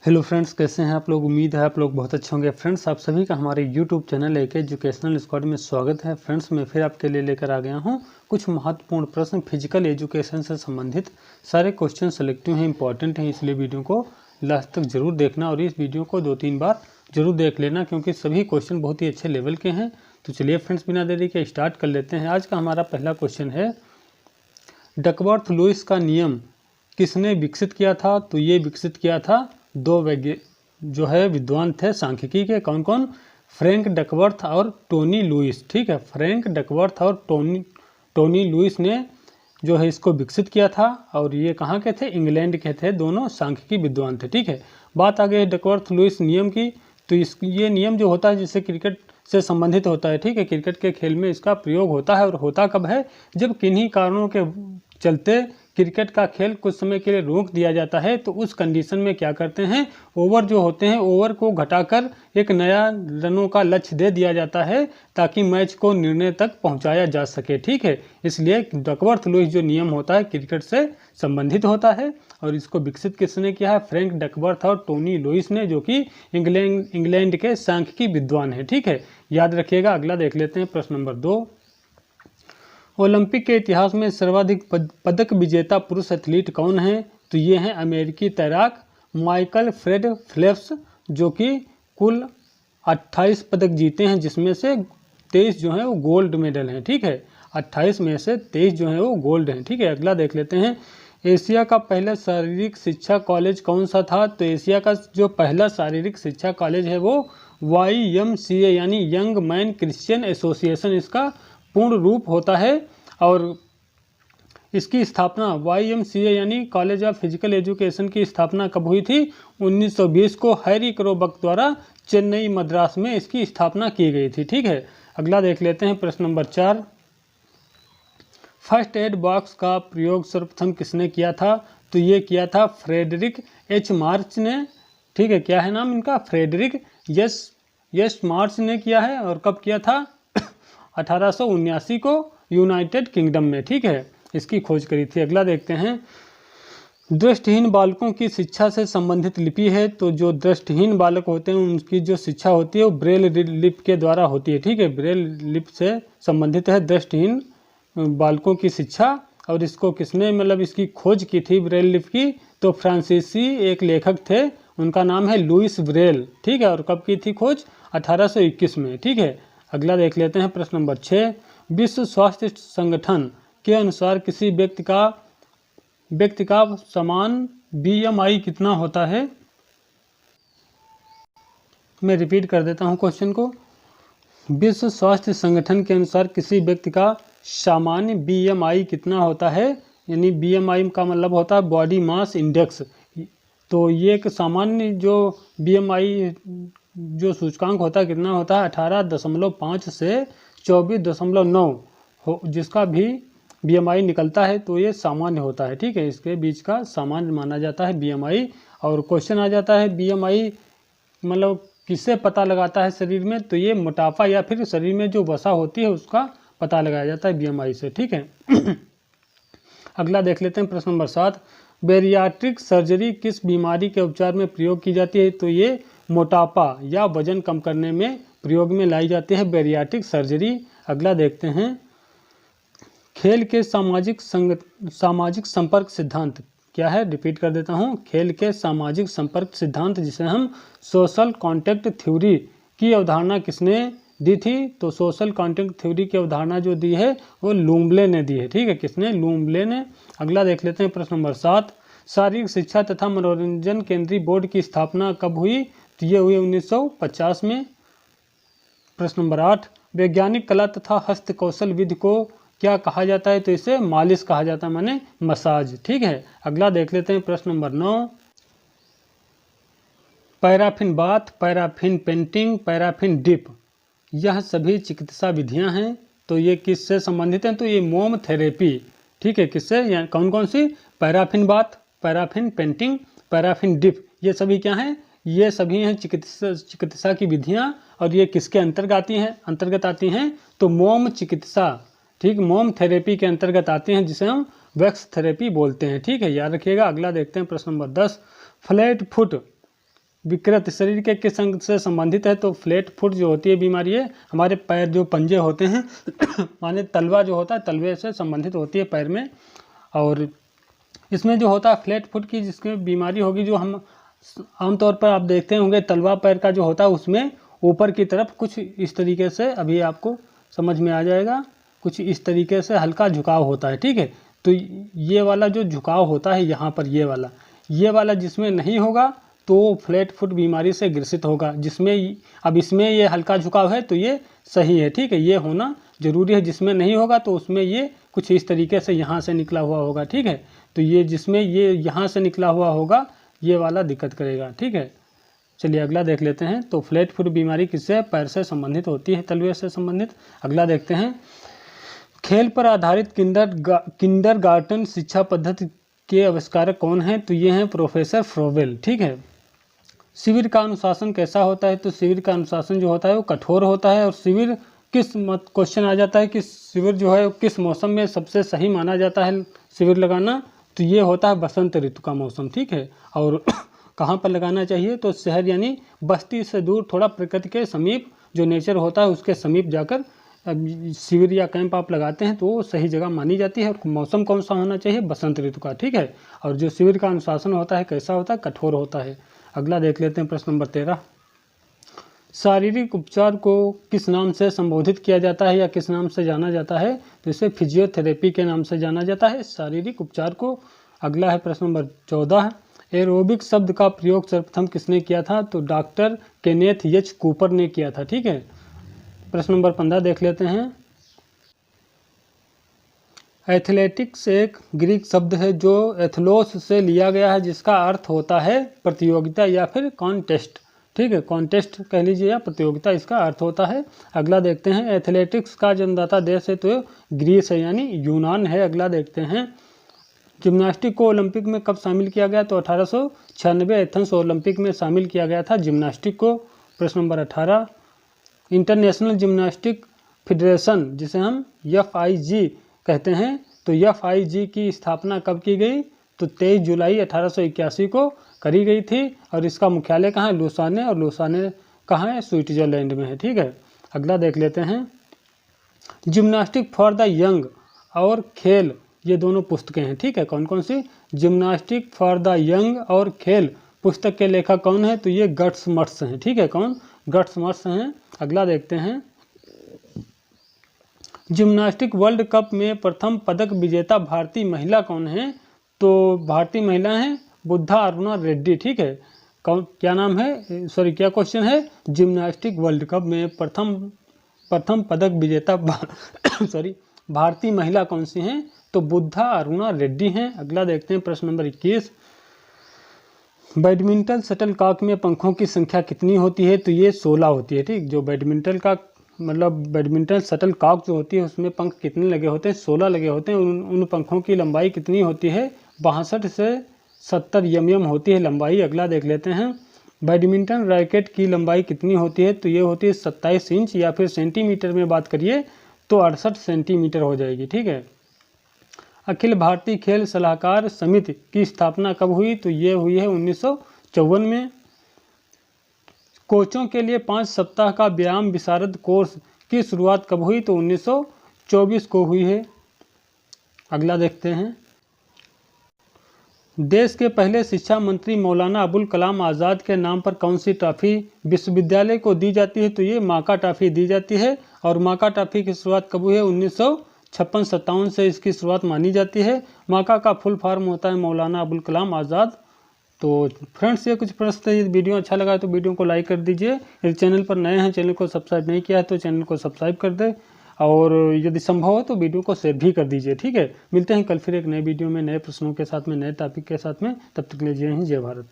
Hello friends, कैसे हैं आप लोग। उम्मीद है आप लोग बहुत अच्छे होंगे। फ्रेंड्स, आप सभी का हमारे यूट्यूब चैनल एक एजुकेशनल स्क्वाड में स्वागत है। फ्रेंड्स, मैं फिर आपके लिए लेकर आ गया हूं कुछ महत्वपूर्ण प्रश्न फिजिकल एजुकेशन से संबंधित। सारे क्वेश्चन सेलेक्टिव हैं, इंपॉर्टेंट हैं, इसलिए वीडियो को लास्ट तक जरूर देखना और इस वीडियो को 2-3 बार जरूर देख लेना, क्योंकि सभी क्वेश्चन बहुत ही अच्छे लेवल के हैं। तो चलिए फ्रेंड्स, बिना देरी के स्टार्ट कर लेते हैं। आज का हमारा पहला क्वेश्चन है, डकवर्थ लुईस का नियम किसने विकसित किया था। तो ये विकसित किया था दो जो है विद्वान थे सांख्यिकी के। कौन कौन? फ्रैंक डकवर्थ और टोनी लुईस। ठीक है, फ्रैंक डकवर्थ और टोनी लुईस ने जो है इसको विकसित किया था। और ये कहाँ के थे? इंग्लैंड के थे। दोनों सांख्यिकी विद्वान थे। ठीक है, बात आ गई डकवर्थ लुईस नियम की। तो ये नियम जो होता है जिससे क्रिकेट से संबंधित होता है। ठीक है, क्रिकेट के खेल में इसका प्रयोग होता है। और होता कब है? जब किन्हीं कारणों के चलते क्रिकेट का खेल कुछ समय के लिए रोक दिया जाता है, तो उस कंडीशन में क्या करते हैं, ओवर जो होते हैं, ओवर को घटाकर एक नया रनों का लक्ष्य दे दिया जाता है, ताकि मैच को निर्णय तक पहुंचाया जा सके। ठीक है, इसलिए डकवर्थ लुईस जो नियम होता है क्रिकेट से संबंधित होता है। और इसको विकसित किसने किया है? फ्रैंक डकवर्थ और टोनी लुईस ने, जो कि इंग्लैंड के सांख्यिकी विद्वान है। ठीक है, याद रखिएगा। अगला देख लेते हैं, प्रश्न नंबर 2। ओलंपिक के इतिहास में सर्वाधिक पदक विजेता पुरुष एथलीट कौन है? तो ये हैं अमेरिकी तैराक माइकल फ्रेड फेल्प्स, जो कि कुल 28 पदक जीते हैं, जिसमें से 23 जो हैं वो गोल्ड मेडल हैं। ठीक है, 28 में से 23 जो हैं वो गोल्ड हैं। ठीक है, अगला देख लेते हैं। एशिया का पहला शारीरिक शिक्षा कॉलेज कौन सा था? तो एशिया का जो पहला शारीरिक शिक्षा कॉलेज है वो YMCA यानी यंग मैन क्रिश्चियन एसोसिएशन इसका पूर्ण रूप होता है। और इसकी स्थापना YMCA यानी कॉलेज ऑफ फिजिकल एजुकेशन की स्थापना कब हुई थी? 1920 को हैरी क्रोबक द्वारा चेन्नई मद्रास में इसकी स्थापना की गई थी। ठीक है, अगला देख लेते हैं, प्रश्न नंबर 4। फर्स्ट एड बॉक्स का प्रयोग सर्वप्रथम किसने किया था? तो ये किया था फ्रेडरिक H मार्च ने। ठीक है, क्या है नाम इनका? फ्रेडरिक एस मार्च ने किया है। और कब किया था? 1879 को यूनाइटेड किंगडम में। ठीक है, इसकी खोज करी थी। अगला देखते हैं, दृष्टिहीन बालकों की शिक्षा से संबंधित लिपि है। तो जो दृष्टिहीन बालक होते हैं उनकी जो शिक्षा होती है वो ब्रेल लिप के द्वारा होती है। ठीक है, ब्रेल लिप से संबंधित है दृष्टिहीन बालकों की शिक्षा। और इसको किसने इसकी खोज की थी ब्रेल लिप की? तो फ्रांसीसी एक लेखक थे, उनका नाम है लुईस ब्रेल। ठीक है, और कब की थी खोज? 1821 में। ठीक है, अगला देख लेते हैं, प्रश्न नंबर 6। विश्व स्वास्थ्य संगठन के अनुसार किसी व्यक्ति का समान BMI कितना होता है? मैं रिपीट कर देता हूं क्वेश्चन को। विश्व स्वास्थ्य संगठन के अनुसार किसी व्यक्ति का सामान्य BMI कितना होता है? यानी BMI का मतलब होता है बॉडी मास इंडेक्स। तो ये एक सामान्य जो BMI जो सूचकांक होता है कितना होता है? 18.5 से 24.9 जिसका भी BMI निकलता है तो ये सामान्य होता है। ठीक है, इसके बीच का सामान्य माना जाता है BMI। और क्वेश्चन आ जाता है BMI किससे पता लगाता है शरीर में? तो ये मोटापा या फिर शरीर में जो वसा होती है उसका पता लगाया जाता है BMI से। ठीक है, अगला देख लेते हैं, प्रश्न नंबर 7। बेरियाट्रिक सर्जरी किस बीमारी के उपचार में प्रयोग की जाती है? तो ये मोटापा या वजन कम करने में प्रयोग में लाई जाती है बेरियाट्रिक सर्जरी। अगला देखते हैं, खेल के सामाजिक संपर्क सिद्धांत क्या है? रिपीट कर देता हूँ, खेल के सामाजिक संपर्क सिद्धांत, जिसे हम सोशल कॉन्टैक्ट थ्योरी की अवधारणा किसने दी थी? तो सोशल कॉन्टैक्ट थ्योरी की अवधारणा जो दी है वो लूम्बले ने दी है। ठीक है, किसने? लूम्बले ने। अगला देख लेते हैं, प्रश्न नंबर 7। शारीरिक शिक्षा तथा मनोरंजन केंद्रीय बोर्ड की स्थापना कब हुई? तो ये हुई 1950 में। प्रश्न नंबर 8। वैज्ञानिक कला तथा हस्तकौशल विधि को क्या कहा जाता है? तो इसे मालिश कहा जाता है, माने मसाज। ठीक है, अगला देख लेते हैं, प्रश्न number 9। Paraffin bath, paraffin painting, paraffin dip, यह सभी चिकित्सा विधियां हैं। तो ये किससे संबंधित हैं? तो ये मोम थेरेपी। ठीक है, किससे? कौन कौन सी? Paraffin bath, paraffin painting, paraffin dip, ये सभी क्या हैं? ये सभी हैं चिकित्सा की विधियां। और ये किसके अंतर्गत आती हैं? तो मोम चिकित्सा, ठीक, मोम थेरेपी के अंतर्गत आते हैं, जिसे हम वैक्स थेरेपी बोलते हैं। ठीक है, याद रखिएगा। अगला देखते हैं, प्रश्न नंबर 10। फ्लैट फुट विकृत शरीर के किस अंग से संबंधित है? तो फ्लैट फुट जो होती है बीमारी है हमारे पैर जो पंजे होते हैं माने तलवा जो होता है तलवे से संबंधित होती है पैर में। और इसमें जो होता है फ्लैट फुट की जिसमें बीमारी होगी, जो हम आमतौर पर आप देखते होंगे तलवा पैर का जो होता है उसमें ऊपर की तरफ कुछ इस तरीके से, अभी आपको समझ में आ जाएगा, कुछ इस तरीके से हल्का झुकाव होता है। ठीक है, तो ये वाला जो झुकाव होता है यहाँ पर ये वाला जिसमें नहीं होगा तो फ्लैट फुट बीमारी से ग्रसित होगा। जिसमें अब इसमें ये हल्का झुकाव है तो ये सही है। ठीक है, ये होना जरूरी है। जिसमें नहीं होगा तो उसमें ये कुछ इस तरीके से यहाँ से निकला हुआ होगा। ठीक है, तो ये जिसमें ये यहाँ से निकला हुआ होगा ये वाला दिक्कत करेगा। ठीक है, चलिए अगला देख लेते हैं। तो फ्लैट फुट बीमारी किससे? पैर से संबंधित होती है, तलवे से संबंधित। अगला देखते हैं, खेल पर आधारित किंडरगार्टन शिक्षा पद्धति के आविष्कारक कौन हैं? तो ये हैं प्रोफेसर फ्रोवेल। ठीक है, शिविर का अनुशासन कैसा होता है? तो शिविर का अनुशासन जो होता है वो कठोर होता है। और शिविर किस मत क्वेश्चन आ जाता है कि शिविर जो है किस मौसम में सबसे सही माना जाता है शिविर लगाना? तो ये होता है बसंत ऋतु का मौसम। ठीक है, और कहाँ पर लगाना चाहिए? तो शहर यानी बस्ती से दूर थोड़ा प्रकृति के समीप जो नेचर होता है उसके समीप जाकर शिविर या कैंप आप लगाते हैं तो वो सही जगह मानी जाती है। मौसम कौन सा होना चाहिए? बसंत ऋतु का। ठीक है, और जो शिविर का अनुशासन होता है कैसा होता है? कठोर होता है। अगला देख लेते हैं प्रश्न नंबर 13, शारीरिक उपचार को किस नाम से संबोधित किया जाता है या किस नाम से जाना जाता है? तो इसे फिजियोथेरेपी के नाम से जाना जाता है शारीरिक उपचार को। अगला है प्रश्न नंबर 14, एरोबिक शब्द का प्रयोग सर्वप्रथम किसने किया था? तो डॉक्टर केनेथ एच कूपर ने किया था। ठीक है, प्रश्न नंबर 15 देख लेते हैं, एथलेटिक्स एक ग्रीक शब्द है जो एथलोस से लिया गया है जिसका अर्थ होता है प्रतियोगिता या फिर कॉन्टेस्ट। ठीक है, कॉन्टेस्ट कह लीजिए या प्रतियोगिता इसका अर्थ होता है। अगला देखते हैं, एथलेटिक्स का जन्मदाता देश है तो ग्रीस है यानी यूनान है। अगला देखते हैं, जिम्नास्टिक को ओलंपिक में कब शामिल किया गया? तो 1896 एथेंस ओलंपिक में शामिल किया गया था जिम्नास्टिक को। प्रश्न नंबर 18, इंटरनेशनल जिम्नास्टिक फेडरेशन जिसे हम FIG कहते हैं तो FIG की स्थापना कब की गई? तो 23 जुलाई 1881 को करी गई थी। और इसका मुख्यालय कहाँ है? लुसाने, और लुसाने कहाँ है? स्विट्जरलैंड में है। ठीक है, अगला देख लेते हैं, जिम्नास्टिक फॉर द यंग और खेल ये दोनों पुस्तकें हैं। ठीक है, कौन कौन सी? जिम्नास्टिक फॉर द यंग और खेल पुस्तक के लेखक कौन है? तो ये गट्स मट्स हैं। ठीक है, कौन? गट्स मट्स हैं। अगला देखते हैं, जिम्नास्टिक वर्ल्ड कप में प्रथम पदक विजेता भारतीय महिला कौन है? तो भारतीय महिला हैं बुद्धा अरुणा रेड्डी। ठीक है, कौन, क्या नाम है? सॉरी, क्या क्वेश्चन है? जिम्नास्टिक वर्ल्ड कप में प्रथम पदक विजेता सॉरी भारतीय महिला कौन सी हैं? तो बुद्धा अरुणा रेड्डी हैं। अगला देखते हैं प्रश्न नंबर 21, बैडमिंटन शटलकॉक में पंखों की संख्या कितनी होती है? तो ये 16 होती है। ठीक, जो बैडमिंटन का मतलब बैडमिंटन शटलकॉक जो होती है उसमें पंख कितने लगे होते हैं? 16 लगे होते हैं। उन पंखों की लंबाई कितनी होती है? 62 से 70 mm होती है लंबाई। अगला देख लेते हैं, बैडमिंटन रैकेट की लंबाई कितनी होती है? तो ये होती है 27 इंच, या फिर सेंटीमीटर में बात करिए तो 68 सेंटीमीटर हो जाएगी। ठीक है, अखिल भारतीय खेल सलाहकार समिति की स्थापना कब हुई? तो ये हुई है 1954 में। कोचों के लिए 5 सप्ताह का व्यायाम विशारद कोर्स की शुरुआत कब हुई? तो 1924 को हुई है। अगला देखते हैं, देश के पहले शिक्षा मंत्री मौलाना अबुल कलाम आज़ाद के नाम पर कौन सी ट्रॉफी विश्वविद्यालय को दी जाती है? तो ये माका ट्रॉफी दी जाती है। और माका ट्रॉफी की शुरुआत कब हुई है? 1956-57 से इसकी शुरुआत मानी जाती है। माका का फुल फॉर्म होता है मौलाना अबुल कलाम आज़ाद। तो फ्रेंड्स, ये कुछ प्रश्न थे। यदि वीडियो अच्छा लगा तो वीडियो को लाइक कर दीजिए। यदि चैनल पर नए हैं, चैनल को सब्सक्राइब नहीं किया है तो चैनल को सब्सक्राइब कर दें। और यदि संभव हो तो वीडियो को शेयर भी कर दीजिए। ठीक है, मिलते हैं कल फिर एक नए वीडियो में नए प्रश्नों के साथ में, नए टॉपिक के साथ में। तब तक के लिए जय हिंद, जय भारत।